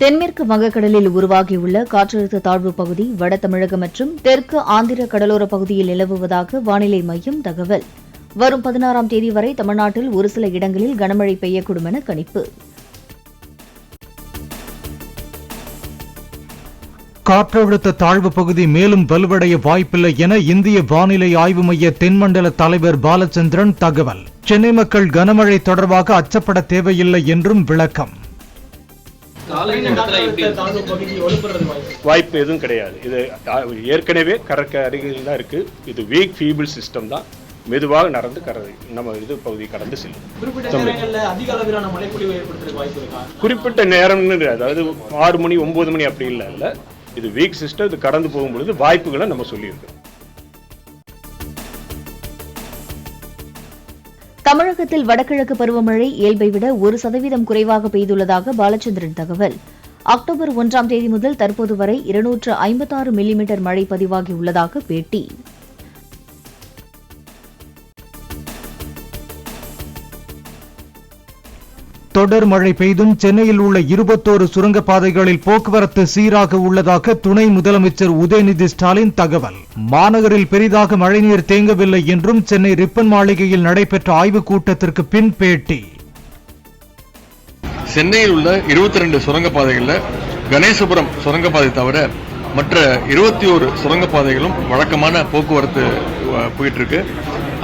தென்மேற்கு வங்கக்கடலில் உருவாகியுள்ள காற்றழுத்த தாழ்வு பகுதி வட தமிழகம் மற்றும் தெற்கு ஆந்திர கடலோர பகுதியில் நிலவுவதாக வானிலை மையம் தகவல். வரும் 16ஆம் தேதி வரை தமிழ்நாட்டில் ஒரு சில இடங்களில் கனமழை பெய்யக்கூடும் என கணிப்பு. காற்றழுத்த தாழ்வு பகுதி மேலும் வலுவடைய வாய்ப்பில்லை என இந்திய வானிலை ஆய்வு மைய தென்மண்டல தலைவர் பாலச்சந்திரன் தகவல். சென்னை மக்கள் கனமழை தொடர்பாக அச்சப்பட தேவையில்லை என்றும் விளக்கம். வாய்ப்பு எதுவும் கிடையாது. இது ஏற்கனவே கடற்கரை அருகில் தான் இருக்கு. இது வீக் ஃபீபிள் சிஸ்டம் தான். மெதுவாக நடந்து நம்ம இது பகுதி கடந்து செல்லும். குறிப்பிட்ட நேரம்னு அதாவது 6 மணி 9 மணி அப்படி இல்லை. இது வீக் சிஸ்டம். இது கடந்து போகும்பொழுது வாய்ப்புகளை நம்ம சொல்லியிருக்கோம். தமிழகத்தில் வடகிழக்கு பருவமழை இயல்பை விட 1% குறைவாக பெய்துள்ளதாக பாலச்சந்திரன் தகவல். அக்டோபர் 1ஆம் தேதி முதல் தற்போது வரை 256 மில்லிமீட்டர் மழை பதிவாகியுள்ளதாக பேட்டி. தொடர் மழை பெய்தும் சென்னையில் உள்ள 21 சுரங்கப்பாதைகளில் போக்குவரத்து சீராக உள்ளதாக துணை முதலமைச்சர் உதயநிதி ஸ்டாலின் தகவல். மாநகரில் பெரிதாக மழைநீர் தேங்கவில்லை என்றும் சென்னை ரிப்பன் மாளிகையில் நடைபெற்ற ஆய்வுக் கூட்டத்திற்கு பின் பேட்டி. சென்னையில் உள்ள 22 சுரங்கப்பாதைகளில் கணேசபுரம் சுரங்கப்பாதை தவிர மற்ற 21 சுரங்கப்பாதைகளும் வழக்கமான போக்குவரத்து போயிட்டு இருக்கு.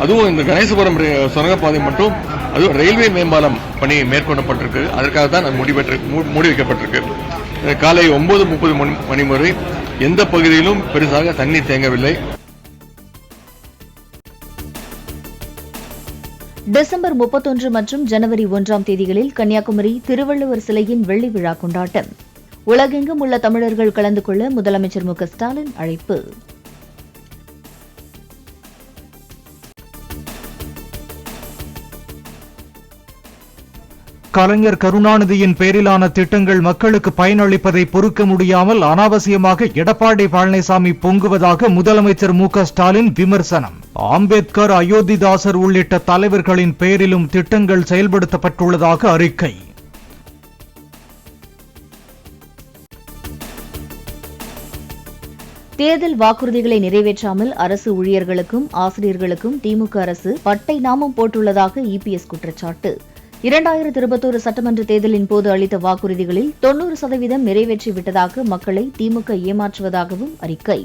அதுவும் இந்த கணேசபுரம் சுரங்கப்பாதை மட்டும் அதுவும் ரயில்வே மேம்பாலம் பணி மேற்கொள்ளப்பட்டிருக்கு. அதற்காக தான் அது மூடி வைக்கப்பட்டிருக்கு. காலை 9:30 மணி வரை எந்த பகுதியிலும் பெருசாக தண்ணீர் தேங்கவில்லை. டிசம்பர் 31 மற்றும் ஜனவரி 1ஆம் தேதிகளில் கன்னியாகுமரி திருவள்ளுவர் சிலையின் வெள்ளி விழா கொண்டாட்டம். உலகெங்கும் உள்ள தமிழர்கள் கலந்து கொள்ள முதலமைச்சர் மு.க. ஸ்டாலின் அழைப்பு. கலைஞர் கருணாநிதியின் பெயரிலான திட்டங்கள் மக்களுக்கு பயனளிப்பதை பொறுக்க முடியாமல் அனாவசியமாக எடப்பாடி பழனிசாமி பொங்குவதாக முதலமைச்சர் மு.க. ஸ்டாலின் விமர்சனம். அம்பேத்கர், அயோத்திதாசர் உள்ளிட்ட தலைவர்களின் பெயரிலும் திட்டங்கள் செயல்படுத்தப்பட்டுள்ளதாக அறிக்கை. தேர்தல் வாக்குறுதிகளை நிறைவேற்றாமல் அரசு ஊழியர்களுக்கும் ஆசிரியர்களுக்கும் திமுக அரசு பட்டை நாமம் போட்டுள்ளதாக இபிஎஸ் குற்றச்சாட்டு. 2021 சட்டமன்ற தேர்தலின் போது அளித்த வாக்குறுதிகளில் 90% நிறைவேற்றிவிட்டதாக மக்களை திமுக ஏமாற்றுவதாகவும் அறிக்கை.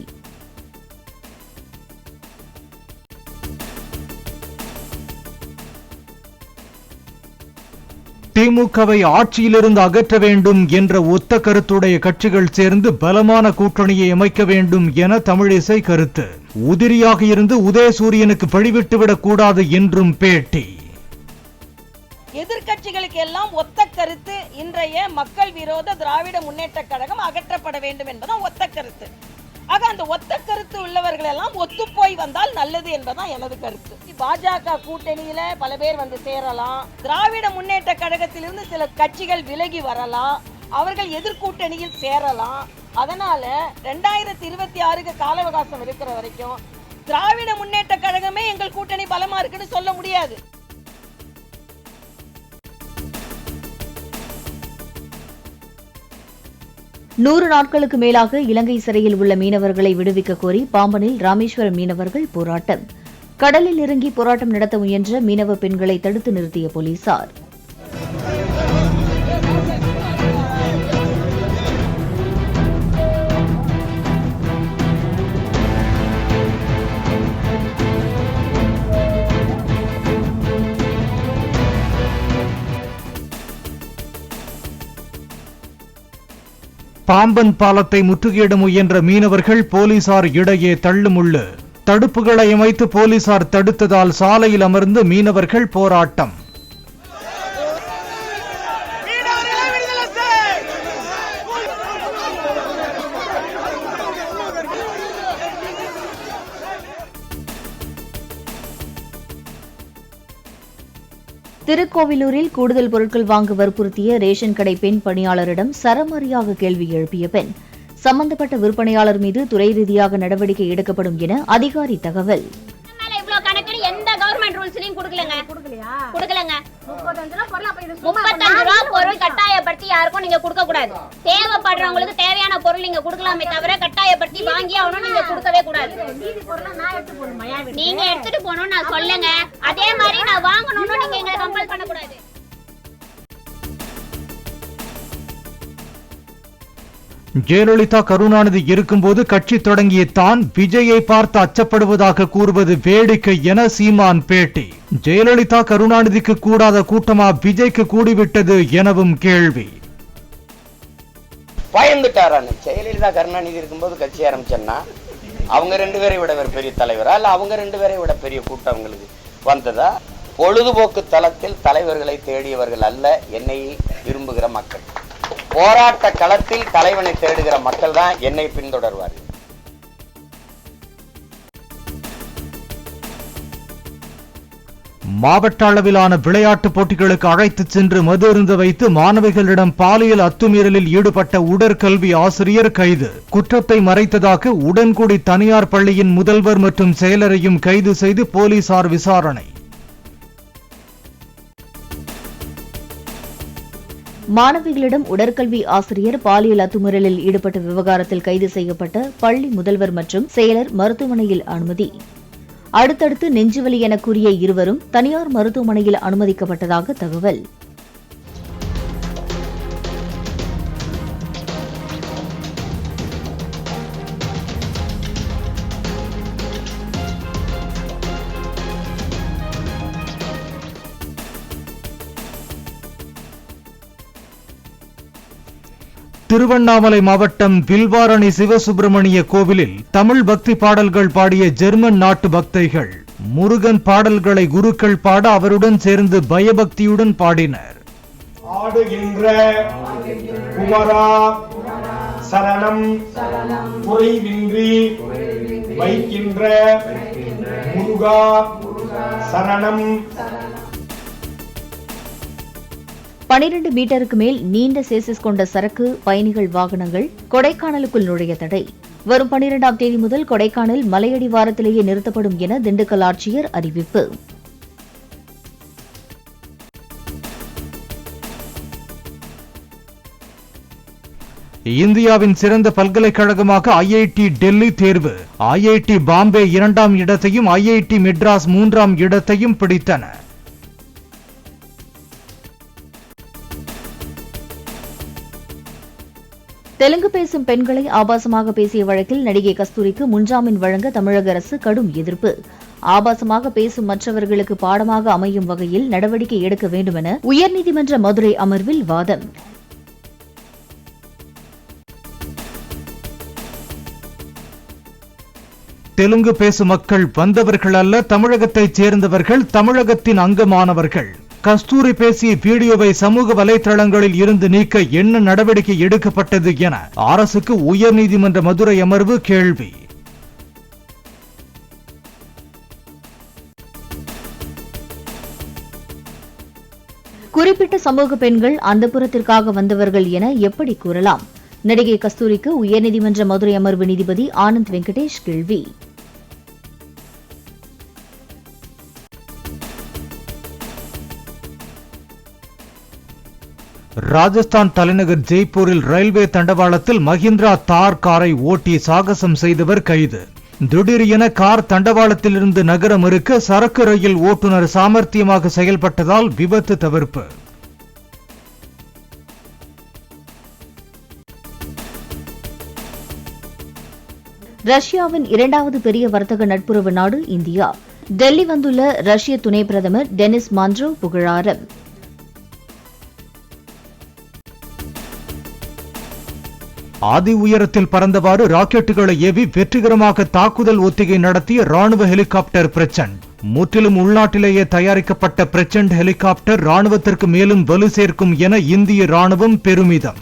திமுகவை ஆட்சியிலிருந்து அகற்ற வேண்டும் என்ற ஒத்த கருத்துடைய கட்சிகள் சேர்ந்து பலமான கூட்டணியை அமைக்க வேண்டும் என தமிழிசை கருத்து. உதிரியாக இருந்து உதயசூரியனுக்கு வழிவிட்டுவிடக் கூடாது என்றும் பேட்டி. எதிர்கட்சிகளுக்கு எல்லாம் ஒத்த கருத்து. இன்றைய மக்கள் விரோத திராவிட முன்னேற்ற கழகம் அகற்றப்பட வேண்டும் என்பதுதான் ஒத்த கருத்து. ஆக அந்த ஒத்த கருத்து உள்ளவர்கள் எல்லாம் ஒத்து போய் வந்தால் நல்லது என்பதுதான் எனது கருத்து. பாஜக கூட்டணியில பல பேர் வந்து சேரலாம். திராவிட முன்னேற்ற கழகத்திலிருந்து சில கட்சிகள் விலகி வரலாம். அவர்கள் எதிர்கூட்டணியில் சேரலாம். அதனால 2026க்கு கால அவகாசம் இருக்கிற வரைக்கும் திராவிட முன்னேற்ற கழகமே எங்கள் கூட்டணி பலமா இருக்குன்னு சொல்ல முடியாது. நூறு நாட்களுக்கு மேலாக இலங்கை சிறையில் உள்ள மீனவர்களை விடுவிக்க கோரி பாம்பனில் ராமேஸ்வரம் மீனவர்கள் போராட்டம். கடலில் இறங்கி போராட்டம் நடத்த முயன்ற மீனவ பெண்களை தடுத்து நிறுத்திய போலீசார். பாம்பன் பாலத்தை முற்றுகையிட முயன்ற மீனவர்கள் போலீசார் இடையே தள்ளுமுள்ளு. தடுப்புகளை அமைத்து போலீசார் தடுத்ததால் சாலையில் அமர்ந்து மீனவர்கள் போராட்டம். திருக்கோவிலூரில் கூடுதல் பொருட்கள் வாங்க வற்புறுத்திய ரேஷன் கடை பெண் பணியாளரிடம் சரமாரியாக கேள்வி எழுப்பிய பெண். சம்பந்தப்பட்ட விற்பனையாளர் மீது துறை ரீதியாக நடவடிக்கை எடுக்கப்படும் என அதிகாரி தகவல். பொருள் கட்டாயப்படுத்தி யாருக்கும் நீங்க கொடுக்க கூடாது. தேவைப்படுறவங்களுக்கு தேவையான பொருள் நீங்க கொடுக்கலாமே தவிர கட்டாயப்படுத்தி வாங்கி ஆகணும் நீங்க கொடுக்கவே கூடாது. நீங்க எடுத்துட்டு போகணும் நான் சொல்லுங்க, அதே மாதிரி நான் வாங்கணும்னு நீங்க எங்களை கம்பல் பண்ணக்கூடாது. ஜெயலலிதா கருணாநிதி இருக்கும்போது கட்சி தொடங்கிய தான் விஜயை பார்த்து அச்சப்படுவதாக கூறுவது வேடிக்கை என சீமான் பேட்டி. ஜெயலலிதா கருணாநிதிக்கு கூடாத கூட்டமா விஜய்க்கு கூடிவிட்டது எனவும் கேள்வி. பயந்துட்டாரான்னு ஜெயலலிதா கருணாநிதி இருக்கும்போது கட்சி ஆரம்பிச்சேன்னா அவங்க 2 பேரை விட பெரிய தலைவரா இல்ல அவங்க 2 பேரை விட பெரிய கூட்டம் அவங்களுக்கு வந்ததா? பொழுதுபோக்கு தளத்தில் தலைவர்களை தேடியவர்கள் அல்ல என்னை விரும்புகிற மக்கள். போராட்ட களத்தில் தலைவனை தேடுகிற மக்கள் தான் என்னை பின்தொடர்வார்கள். மாவட்ட அளவிலான விளையாட்டுப் போட்டிகளுக்கு அழைத்துச் சென்று மது அருந்த வைத்து மாணவிகளிடம் பாலியல் அத்துமீறலில் ஈடுபட்ட உடற்கல்வி ஆசிரியர் கைது. குற்றத்தை மறைத்ததாக உடன்குடி தனியார் பள்ளியின் முதல்வர் மற்றும் செயலரையும் கைது செய்து போலீசார் விசாரணை. மாணவிகளிடம் உடற்கல்வி ஆசிரியர் பாலியல் அத்துமீறலில் ஈடுபட்ட விவகாரத்தில் கைது செய்யப்பட்ட பள்ளி முதல்வர் மற்றும் செயலர் மருத்துவமனையில் அனுமதி. அடுத்தடுத்து நெஞ்சுவலி என கூறிய இருவரும் தனியார் மருத்துவமனையில் அனுமதிக்கப்பட்டதாக தகவல். திருவண்ணாமலை மாவட்டம் வில்வாரணி சிவசுப்பிரமணிய கோவிலில் தமிழ் பக்தி பாடல்கள் பாடிய ஜெர்மன் நாட்டு பக்தைகள். முருகன் பாடல்களை குருக்கள் பாட அவருடன் சேர்ந்து பயபக்தியுடன் பாடினர். ஆடுகின்ற குமரா சரணம் குறைவின்றி வைக்கின்ற முருகா சரணம். 12 மீட்டருக்கு மேல் நீண்ட சேசிஸ் கொண்ட சரக்கு பயணிகள் வாகனங்கள் கொடைக்கானலுக்குள் நுழைய தடை. வரும் 12ஆம் தேதி முதல் கொடைக்கானல் மலையடிவாரத்திலேயே நிறுத்தப்படும் என திண்டுக்கல் ஆட்சியர் அறிவிப்பு. இந்தியாவின் சிறந்த பல்கலைக்கழகமாக ஐஐடி டெல்லி தேர்வு. ஐஐடி பாம்பே 2ஆம் இடத்தையும் ஐஐடி மெட்ராஸ் 3ஆம் இடத்தையும் பிடித்தன. தெலுங்கு பேசும் பெண்களை ஆபாசமாக பேசிய வழக்கில் நடிகை கஸ்தூரிக்கு முன்ஜாமீன் வழங்க தமிழக அரசு கடும் எதிர்ப்பு. ஆபாசமாக பேசும் மற்றவர்களுக்கு பாடமாக அமையும் வகையில் நடவடிக்கை எடுக்க வேண்டுமென உயர்நீதிமன்ற மதுரை அமர்வில் வாதம். தெலுங்கு பேசும் மக்கள் வந்தவர்கள் அல்ல, தமிழகத்தைச் சேர்ந்தவர்கள், தமிழகத்தின் அங்கமானவர்கள். கஸ்தூரி பேசிய வீடியோவை சமூக வலைதளங்களில் இருந்து நீக்க என்ன நடவடிக்கை எடுக்கப்பட்டது என அரசுக்கு உயர்நீதிமன்ற மதுரை அமர்வு கேள்வி. குறிப்பிட்ட சமூக பெண்கள் அந்தப்புறத்திற்காக வந்தவர்கள் என எப்படி கூறலாம்? நடிகை கஸ்தூரிக்கு உயர்நீதிமன்ற மதுரை அமர்வு நீதிபதி ஆனந்த் வெங்கடேஷ் கேள்வி. ராஜஸ்தான் தலைநகர் ஜெய்ப்பூரில் ரயில்வே தண்டவாளத்தில் மஹிந்திரா தார் காரை ஓட்டி சாகசம் செய்தவர் கைது. திடீரென கார் தண்டவாளத்திலிருந்து நகர மறுக்க சரக்கு ரயில் ஓட்டுநர் சாமர்த்தியமாக செயல்பட்டதால் விபத்து தவிர்ப்பு. ரஷ்யாவின் 2வது பெரிய வர்த்தக நட்புறவு நாடு இந்தியா. டெல்லி வந்துள்ள ரஷ்ய துணை பிரதமர் டெனிஸ் மான்ட்ரோவ் புகழாரம். ஆதி உயரத்தில் பறந்தவாறு ராக்கெட்டுகளை ஏவி வெற்றிகரமாக தாக்குதல் ஒத்திகை நடத்திய ராணுவ ஹெலிகாப்டர் பிரச்சண்ட். முற்றிலும் உள்நாட்டிலேயே தயாரிக்கப்பட்ட பிரச்சண்ட் ஹெலிகாப்டர் ராணுவத்திற்கு மேலும் வலு சேர்க்கும் என இந்திய ராணுவம் பெருமிதம்.